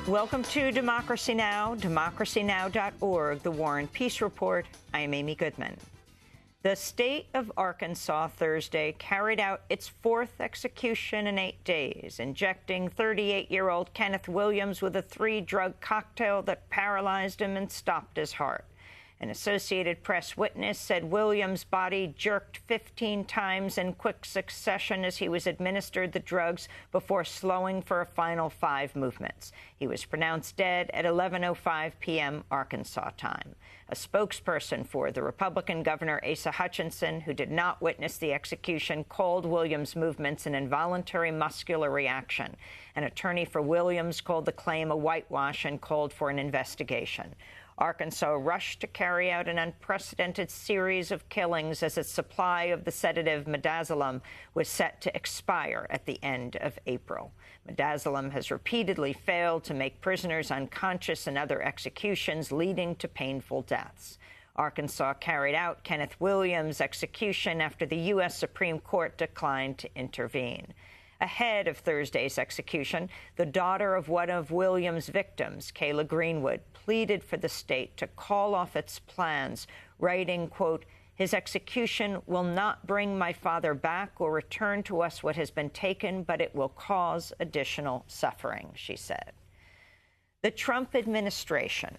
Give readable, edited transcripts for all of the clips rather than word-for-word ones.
Welcome to Democracy Now!, democracynow.org, the War and Peace Report. I am Amy Goodman. The state of Arkansas Thursday carried out its fourth execution in 8 days, injecting 38-year-old Kenneth Williams with a 3-drug cocktail that paralyzed him and stopped his heart. An Associated Press witness said Williams' body jerked 15 times in quick succession as he was administered the drugs before slowing for a final 5 movements. He was pronounced dead at 11:05 p.m. Arkansas time. A spokesperson for the Republican Governor Asa Hutchinson, who did not witness the execution, called Williams' movements an involuntary muscular reaction. An attorney for Williams called the claim a whitewash and called for an investigation. Arkansas rushed to carry out an unprecedented series of killings as its supply of the sedative midazolam was set to expire at the end of April. Midazolam has repeatedly failed to make prisoners unconscious in other executions, leading to painful deaths. Arkansas carried out Kenneth Williams' execution after the U.S. Supreme Court declined to intervene. Ahead of Thursday's execution, the daughter of one of Williams' victims, Kayla Greenwood, pleaded for the state to call off its plans, writing, quote, "His execution will not bring my father back or return to us what has been taken, but it will cause additional suffering," she said. The Trump administration,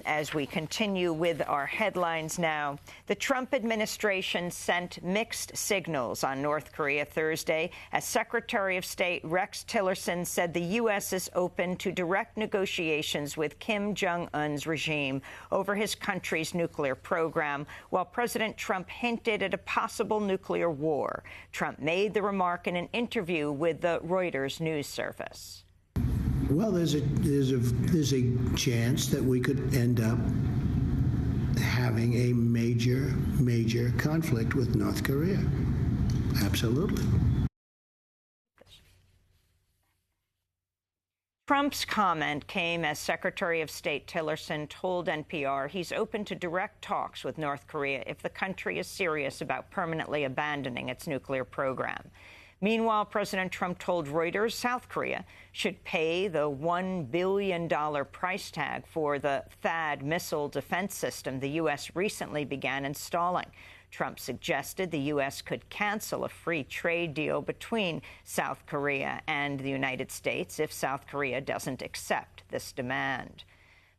as we continue with our headlines now, the Trump administration sent mixed signals on North Korea Thursday as Secretary of State Rex Tillerson said the U.S. is open to direct negotiations with Kim Jong-un's regime over his country's nuclear program, while President Trump hinted at a possible nuclear war. Trump made the remark in an interview with the Reuters news service. Well, there's a chance that we could end up having a major conflict with North Korea. Absolutely. Trump's comment came as Secretary of State Tillerson told NPR he's open to direct talks with North Korea if the country is serious about permanently abandoning its nuclear program. Meanwhile, President Trump told Reuters South Korea should pay the $1 billion price tag for the THAAD missile defense system the U.S. recently began installing. Trump suggested the U.S. could cancel a free trade deal between South Korea and the United States if South Korea doesn't accept this demand.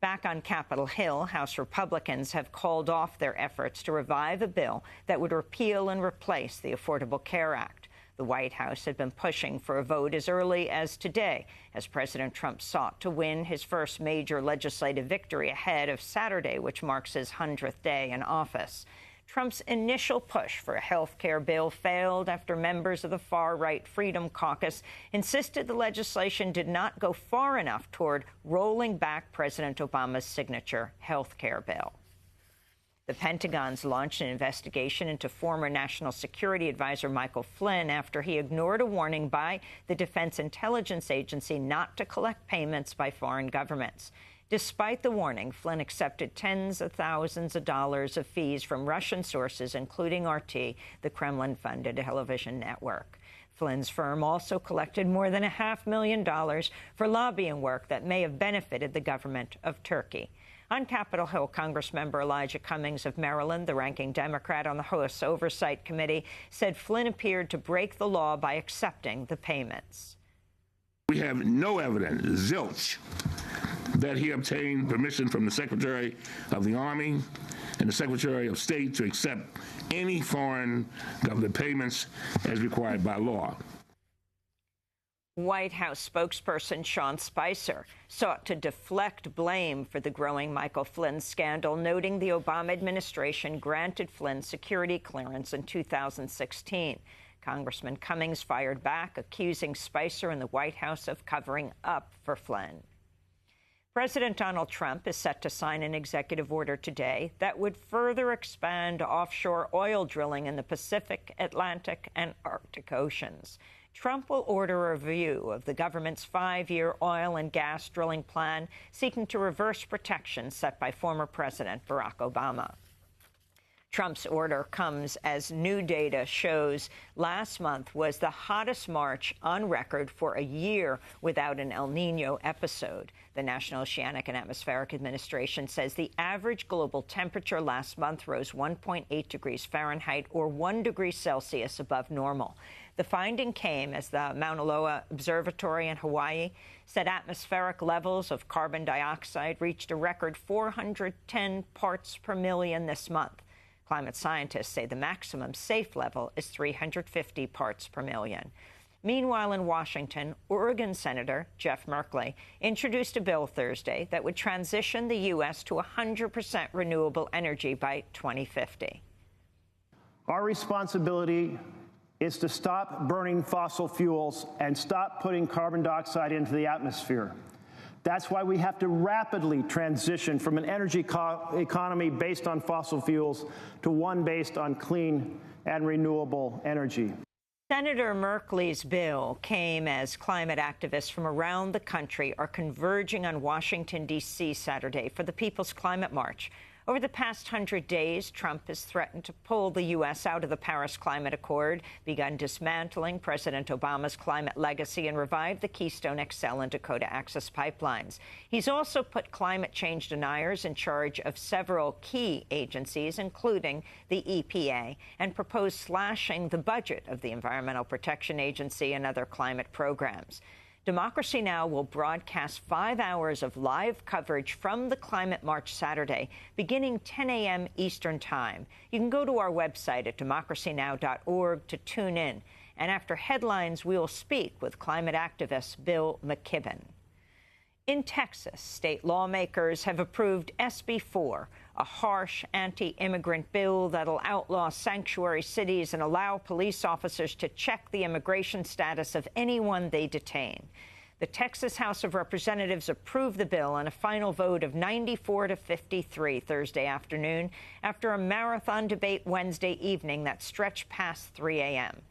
Back on Capitol Hill, House Republicans have called off their efforts to revive a bill that would repeal and replace the Affordable Care Act. The White House had been pushing for a vote as early as today, as President Trump sought to win his first major legislative victory ahead of Saturday, which marks his 100th day in office. Trump's initial push for a health care bill failed after members of the far-right Freedom Caucus insisted the legislation did not go far enough toward rolling back President Obama's signature health care bill. The Pentagon's launched an investigation into former National Security Advisor Michael Flynn after he ignored a warning by the Defense Intelligence Agency not to collect payments by foreign governments. Despite the warning, Flynn accepted tens of thousands of dollars of fees from Russian sources, including RT, the Kremlin-funded television network. Flynn's firm also collected more than $500,000 for lobbying work that may have benefited the government of Turkey. On Capitol Hill, Congressmember Elijah Cummings of Maryland, the ranking Democrat on the House Oversight Committee, said Flynn appeared to break the law by accepting the payments. We have no evidence, zilch, that he obtained permission from the Secretary of the Army and the Secretary of State to accept any foreign government payments as required by law. White House spokesperson Sean Spicer sought to deflect blame for the growing Michael Flynn scandal, noting the Obama administration granted Flynn security clearance in 2016. Congressman Cummings fired back, accusing Spicer and the White House of covering up for Flynn. President Donald Trump is set to sign an executive order today that would further expand offshore oil drilling in the Pacific, Atlantic, and Arctic Oceans. Trump will order a review of the government's 5-year oil and gas drilling plan, seeking to reverse protections set by former President Barack Obama. Trump's order comes as new data shows last month was the hottest March on record for a year without an El Nino episode. The National Oceanic and Atmospheric Administration says the average global temperature last month rose 1.8 degrees Fahrenheit or 1 degree Celsius above normal. The finding came as the Mauna Loa Observatory in Hawaii said atmospheric levels of carbon dioxide reached a record 410 parts per million this month. Climate scientists say the maximum safe level is 350 parts per million. Meanwhile, in Washington, Oregon Senator Jeff Merkley introduced a bill Thursday that would transition the U.S. to 100% renewable energy by 2050. Our responsibility is to stop burning fossil fuels and stop putting carbon dioxide into the atmosphere. That's why we have to rapidly transition from an energy economy based on fossil fuels to one based on clean and renewable energy. Senator Merkley's bill came as climate activists from around the country are converging on Washington, D.C. Saturday for the People's Climate March. Over the past 100 days, Trump has threatened to pull the U.S. out of the Paris Climate Accord, begun dismantling President Obama's climate legacy, and revived the Keystone XL and Dakota Access pipelines. He's also put climate change deniers in charge of several key agencies, including the EPA, and proposed slashing the budget of the Environmental Protection Agency and other climate programs. Democracy Now! Will broadcast 5 hours of live coverage from the Climate March Saturday, beginning 10 a.m. Eastern Time. You can go to our website at democracynow.org to tune in. And after headlines, we will speak with climate activist Bill McKibben. In Texas, state lawmakers have approved SB 4, a harsh anti-immigrant bill that'll outlaw sanctuary cities and allow police officers to check the immigration status of anyone they detain. The Texas House of Representatives approved the bill on a final vote of 94 to 53 Thursday afternoon after a marathon debate Wednesday evening that stretched past 3 a.m.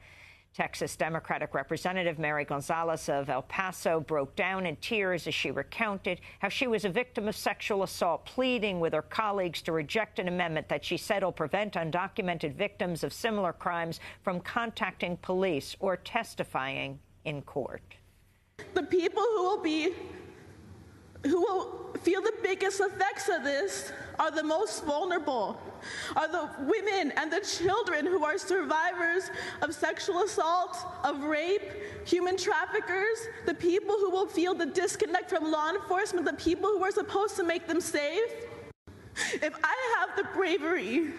Texas Democratic Representative Mary Gonzalez of El Paso broke down in tears as she recounted how she was a victim of sexual assault, pleading with her colleagues to reject an amendment that she said will prevent undocumented victims of similar crimes from contacting police or testifying in court. The people who will feel the biggest effects of this are the most vulnerable, are the women and the children who are survivors of sexual assault, of rape, human traffickers, the people who will feel the disconnect from law enforcement, the people who are supposed to make them safe. If I have the bravery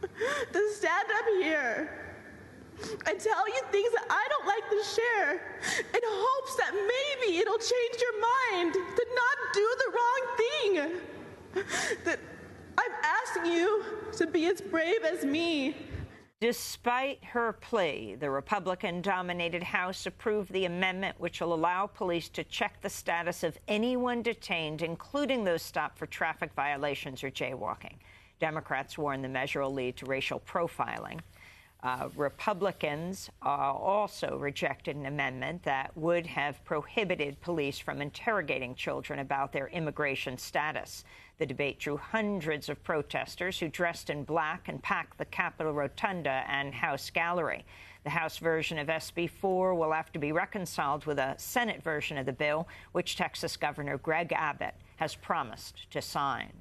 to stand up here and tell you things that I don't like to share in hopes that maybe it'll change your mind to not do the wrong thing, that I'm asking you to be as brave as me. Despite her plea, the Republican-dominated House approved the amendment which will allow police to check the status of anyone detained, including those stopped for traffic violations or jaywalking. Democrats warn the measure will lead to racial profiling. Republicans also rejected an amendment that would have prohibited police from interrogating children about their immigration status. The debate drew hundreds of protesters who dressed in black and packed the Capitol Rotunda and House Gallery. The House version of SB 4 will have to be reconciled with a Senate version of the bill, which Texas Governor Greg Abbott has promised to sign.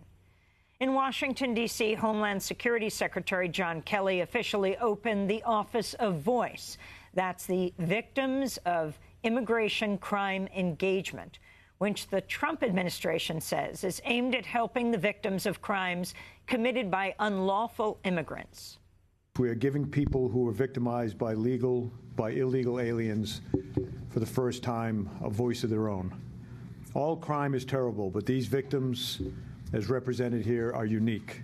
In Washington, D.C., Homeland Security Secretary John Kelly officially opened the Office of Voice. That's the Victims of Immigration Crime Engagement, which the Trump administration says is aimed at helping the victims of crimes committed by unlawful immigrants. We are giving people who are victimized by illegal aliens for the first time a voice of their own. All crime is terrible, but these victims, as represented here, are unique,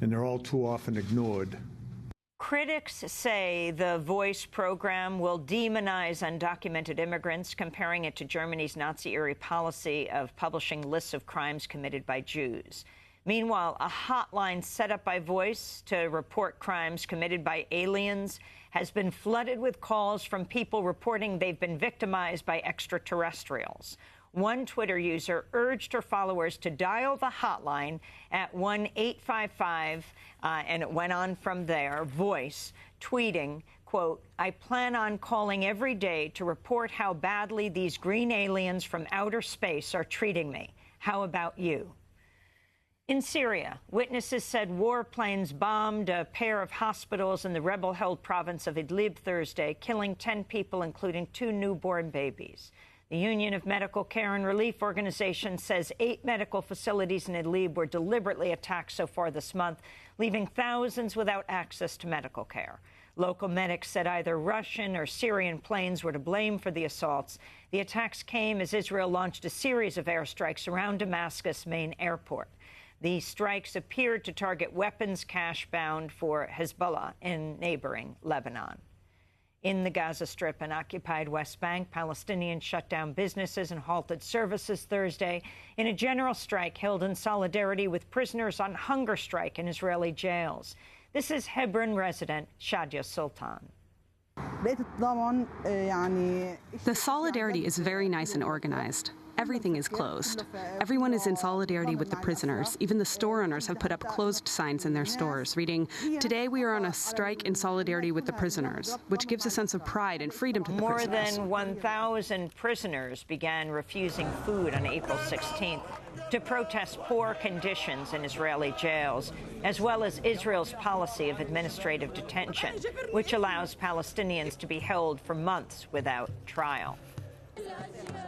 and they're all too often ignored. Critics say the Voice program will demonize undocumented immigrants, comparing it to Germany's Nazi-era policy of publishing lists of crimes committed by Jews. Meanwhile, a hotline set up by Voice to report crimes committed by aliens has been flooded with calls from people reporting they've been victimized by extraterrestrials. One Twitter user urged her followers to dial the hotline at 1-855, and it went on from there, voice, tweeting, quote, "I plan on calling every day to report how badly these green aliens from outer space are treating me. How about you?" In Syria, witnesses said warplanes bombed a pair of hospitals in the rebel-held province of Idlib Thursday, killing 10 people, including 2 newborn babies. The Union of Medical Care and Relief Organizations says 8 medical facilities in Idlib were deliberately attacked so far this month, leaving thousands without access to medical care. Local medics said either Russian or Syrian planes were to blame for the assaults. The attacks came as Israel launched a series of airstrikes around Damascus' main airport. These strikes appeared to target weapons cache bound for Hezbollah in neighboring Lebanon. In the Gaza Strip and occupied West Bank, Palestinians shut down businesses and halted services Thursday in a general strike held in solidarity with prisoners on hunger strike in Israeli jails. This is Hebron resident Shadia Sultan. The solidarity is very nice and organized. Everything is closed. Everyone is in solidarity with the prisoners. Even the store owners have put up closed signs in their stores reading, "Today we are on a strike in solidarity with the prisoners," which gives a sense of pride and freedom to the prisoners. More than 1,000 prisoners began refusing food on April 16th to protest poor conditions in Israeli jails, as well as Israel's policy of administrative detention, which allows Palestinians to be held for months without trial.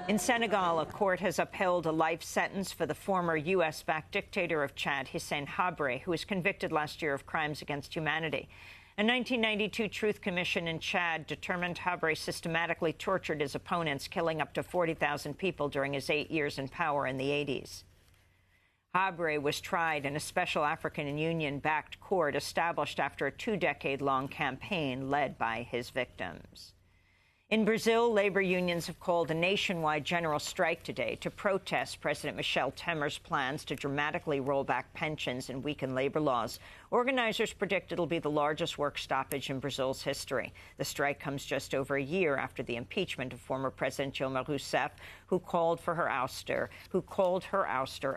In Senegal, a court has upheld a life sentence for the former U.S.-backed dictator of Chad, Hissène Habré, who was convicted last year of crimes against humanity. A 1992 Truth Commission in Chad determined Habré systematically tortured his opponents, killing up to 40,000 people during his 8 years in power in the 80s. Habré was tried in a special African Union-backed court established after a 2-decade-long campaign led by his victims. In Brazil, labor unions have called a nationwide general strike today to protest President Michel Temer's plans to dramatically roll back pensions and weaken labor laws. Organizers predict it'll be the largest work stoppage in Brazil's history. The strike comes just over a year after the impeachment of former President Dilma Rousseff, who called her ouster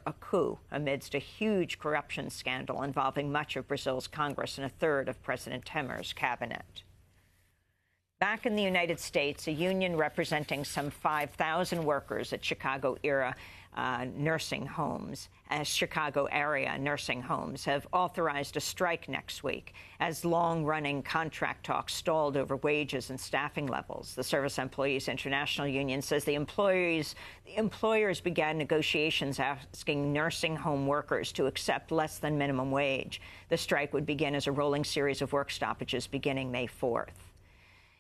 a coup amidst a huge corruption scandal involving much of Brazil's Congress and a third of President Temer's cabinet. Back in the United States, a union representing some 5,000 workers at Chicago area nursing homes have authorized a strike next week as long-running contract talks stalled over wages and staffing levels. The Service Employees International Union says the employers began negotiations asking nursing home workers to accept less than minimum wage. The strike would begin as a rolling series of work stoppages beginning May 4th.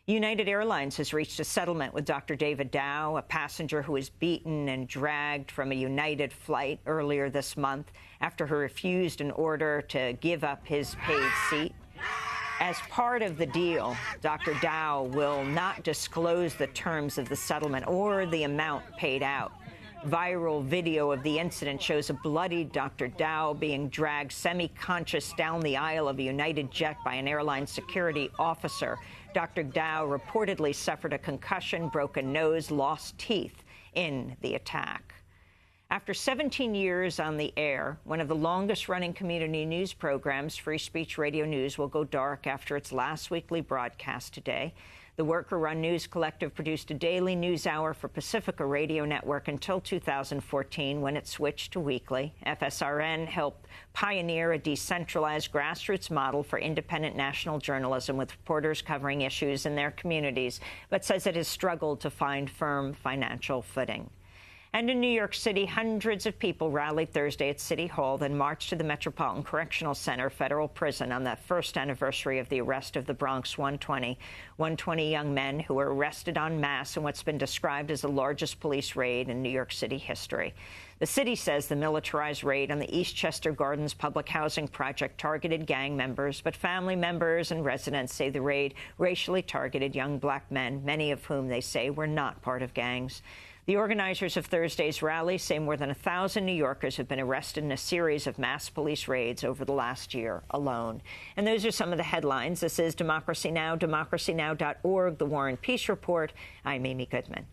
United Airlines has reached a settlement with Dr. David Dow, a passenger who was beaten and dragged from a United flight earlier this month after he refused an order to give up his paid seat. As part of the deal, Dr. Dow will not disclose the terms of the settlement or the amount paid out. Viral video of the incident shows a bloodied Dr. Dow being dragged semi-conscious down the aisle of a United jet by an airline security officer. Dr. Dow reportedly suffered a concussion, broken nose, lost teeth in the attack. After 17 years on the air, one of the longest-running community news programs, Free Speech Radio News, will go dark after its last weekly broadcast today. The worker-run News Collective produced a daily news hour for Pacifica Radio Network until 2014, when it switched to weekly. FSRN helped pioneer a decentralized grassroots model for independent national journalism with reporters covering issues in their communities, but says it has struggled to find firm financial footing. And in New York City, hundreds of people rallied Thursday at City Hall, then marched to the Metropolitan Correctional Center federal prison on the first anniversary of the arrest of the Bronx 120 young men who were arrested en masse in what's been described as the largest police raid in New York City history. The city says the militarized raid on the Eastchester Gardens public housing project targeted gang members, but family members and residents say the raid racially targeted young black men, many of whom they say were not part of gangs. The organizers of Thursday's rally say more than 1,000 New Yorkers have been arrested in a series of mass police raids over the last year alone. And those are some of the headlines. This is Democracy Now!, democracynow.org, The War and Peace Report. I'm Amy Goodman.